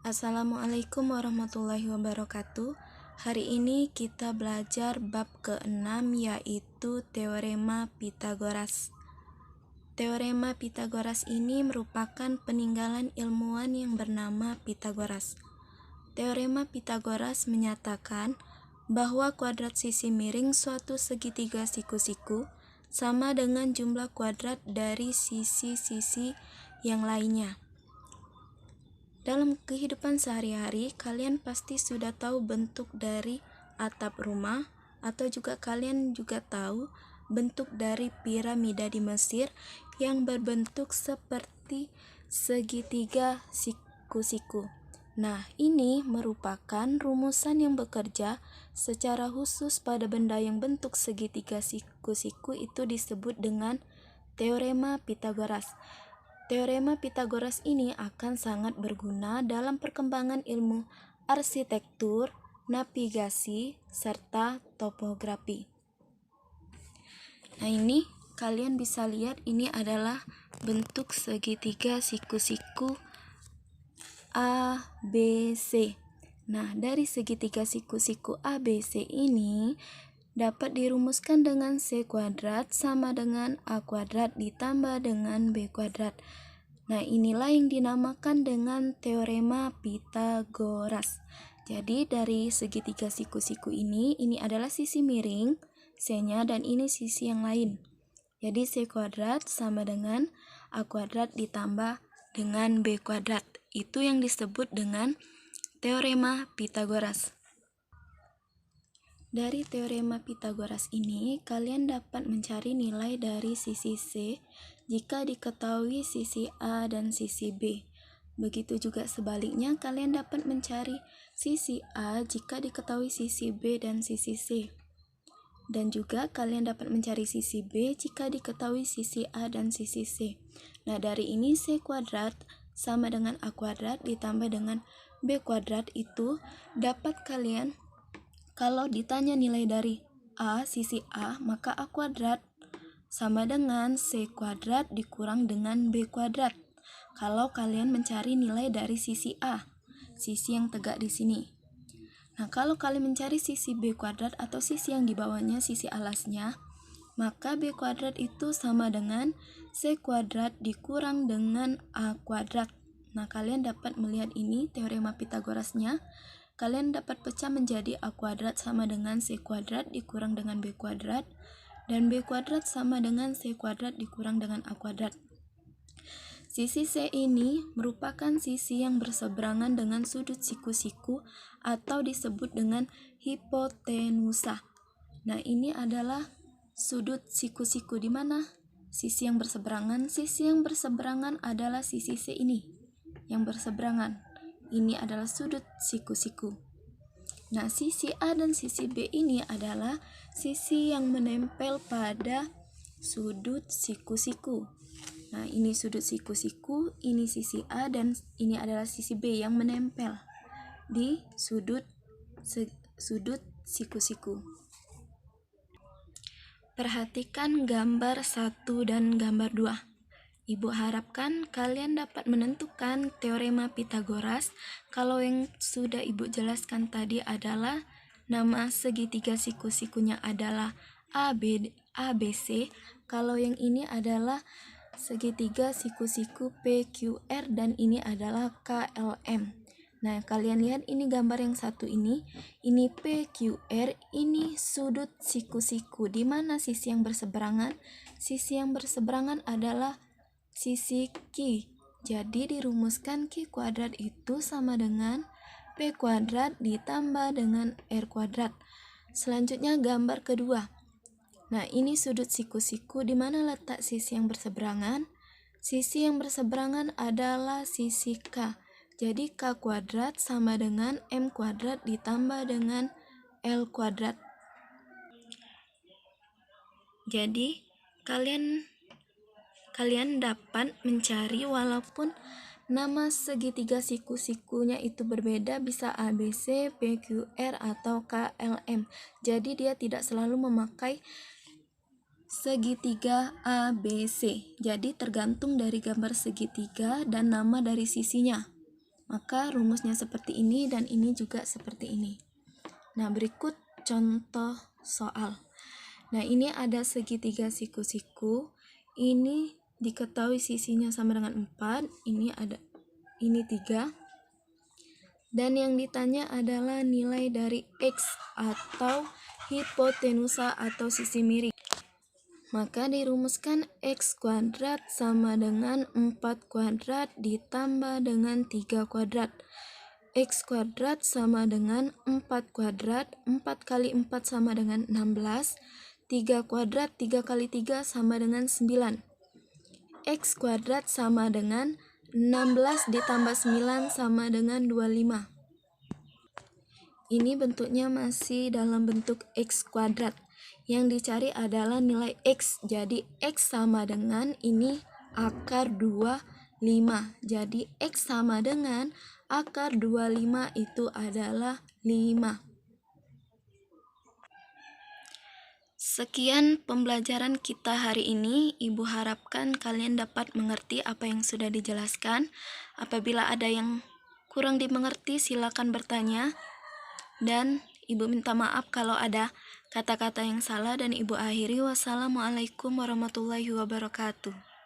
Assalamualaikum warahmatullahi wabarakatuh. Hari ini kita belajar bab ke-6 yaitu Teorema Pitagoras. Teorema Pitagoras ini merupakan peninggalan ilmuwan yang bernama Pitagoras. Teorema Pitagoras menyatakan bahwa kuadrat sisi miring suatu segitiga siku-siku sama dengan jumlah kuadrat dari sisi-sisi yang lainnya. Dalam kehidupan sehari-hari, kalian pasti sudah tahu bentuk dari atap rumah, atau juga kalian juga tahu bentuk dari piramida di Mesir yang berbentuk seperti segitiga siku-siku. Nah, ini merupakan rumusan yang bekerja secara khusus pada benda yang bentuk segitiga siku-siku, itu disebut dengan Teorema Pitagoras. Teorema Pitagoras ini akan sangat berguna dalam perkembangan ilmu arsitektur, navigasi, serta topografi. Nah, ini kalian bisa lihat ini adalah bentuk segitiga siku-siku ABC. Nah, dari segitiga siku-siku ABC ini dapat dirumuskan dengan C kuadrat sama dengan A kuadrat ditambah dengan B kuadrat. Nah, inilah yang dinamakan dengan Teorema Pitagoras. Jadi, dari segitiga siku-siku ini adalah sisi miring, C-nya, dan ini sisi yang lain. Jadi, C kuadrat sama dengan A kuadrat ditambah dengan B kuadrat. Itu yang disebut dengan Teorema Pitagoras. Dari Teorema Pitagoras ini, kalian dapat mencari nilai dari sisi C jika diketahui sisi A dan sisi B. Begitu juga sebaliknya, kalian dapat mencari sisi A jika diketahui sisi B dan sisi C. Dan juga kalian dapat mencari sisi B jika diketahui sisi A dan sisi C. Nah, dari ini C kuadrat sama dengan A kuadrat ditambah dengan B kuadrat itu dapat kalian, kalau ditanya nilai dari A, sisi A, maka A kuadrat sama dengan C kuadrat dikurang dengan B kuadrat. Kalau kalian mencari nilai dari sisi A, sisi yang tegak di sini. Nah, kalau kalian mencari sisi B kuadrat atau sisi yang di bawahnya, sisi alasnya, maka B kuadrat itu sama dengan C kuadrat dikurang dengan A kuadrat. Nah, kalian dapat melihat ini teorema Pitagorasnya. Kalian dapat pecah menjadi A kuadrat sama dengan C kuadrat dikurang dengan B kuadrat, dan B kuadrat sama dengan C kuadrat dikurang dengan A kuadrat. Sisi C ini merupakan sisi yang berseberangan dengan sudut siku-siku atau disebut dengan hipotenusa. Nah, ini adalah sudut siku-siku di mana sisi yang berseberangan. Sisi yang berseberangan adalah sisi C ini yang berseberangan. Ini adalah sudut siku-siku. Nah, sisi A dan sisi B ini adalah sisi yang menempel pada sudut siku-siku. Nah, ini sudut siku-siku, ini sisi A, dan ini adalah sisi B yang menempel di sudut siku-siku. Perhatikan gambar 1 dan gambar 2. Ibu harapkan kalian dapat menentukan teorema Pitagoras. Kalau yang sudah Ibu jelaskan tadi adalah nama segitiga siku-sikunya adalah ABC. Kalau yang ini adalah segitiga siku-siku PQR dan ini adalah KLM. Nah, kalian lihat ini gambar yang satu ini PQR, ini sudut siku-siku. Di mana sisi yang berseberangan? Sisi yang berseberangan adalah sisi Q. Jadi dirumuskan Q kuadrat itu sama dengan P kuadrat ditambah dengan R kuadrat. Selanjutnya gambar kedua. Nah, ini sudut siku-siku. Di mana letak sisi yang berseberangan? Sisi yang berseberangan adalah sisi K. Jadi K kuadrat sama dengan M kuadrat ditambah dengan L kuadrat. Jadi kalian dapat mencari walaupun nama segitiga siku-sikunya itu berbeda, bisa ABC, PQR, atau KLM. Jadi dia tidak selalu memakai segitiga ABC. Jadi tergantung dari gambar segitiga dan nama dari sisinya. Maka rumusnya seperti ini dan ini juga seperti ini. Nah, berikut contoh soal. Nah, ini ada segitiga siku-siku. Ini diketahui sisinya sama dengan 4, ini 3. Dan yang ditanya adalah nilai dari X atau hipotenusa atau sisi miring. Maka dirumuskan X kuadrat sama dengan 4 kuadrat ditambah dengan 3 kuadrat. X kuadrat sama dengan 4 kuadrat, 4 kali 4 sama dengan 16, 3 kuadrat 3 kali 3 sama dengan 9. X kuadrat sama dengan 16 ditambah 9 sama dengan 25. Ini bentuknya masih dalam bentuk X kuadrat. Yang dicari adalah nilai X. Jadi X sama dengan ini akar 25. Jadi X sama dengan akar 25 itu adalah 5. Sekian pembelajaran kita hari ini. Ibu harapkan kalian dapat mengerti apa yang sudah dijelaskan. Apabila ada yang kurang dimengerti, silakan bertanya. Dan Ibu minta maaf kalau ada kata-kata yang salah dan Ibu akhiri. Wassalamualaikum warahmatullahi wabarakatuh.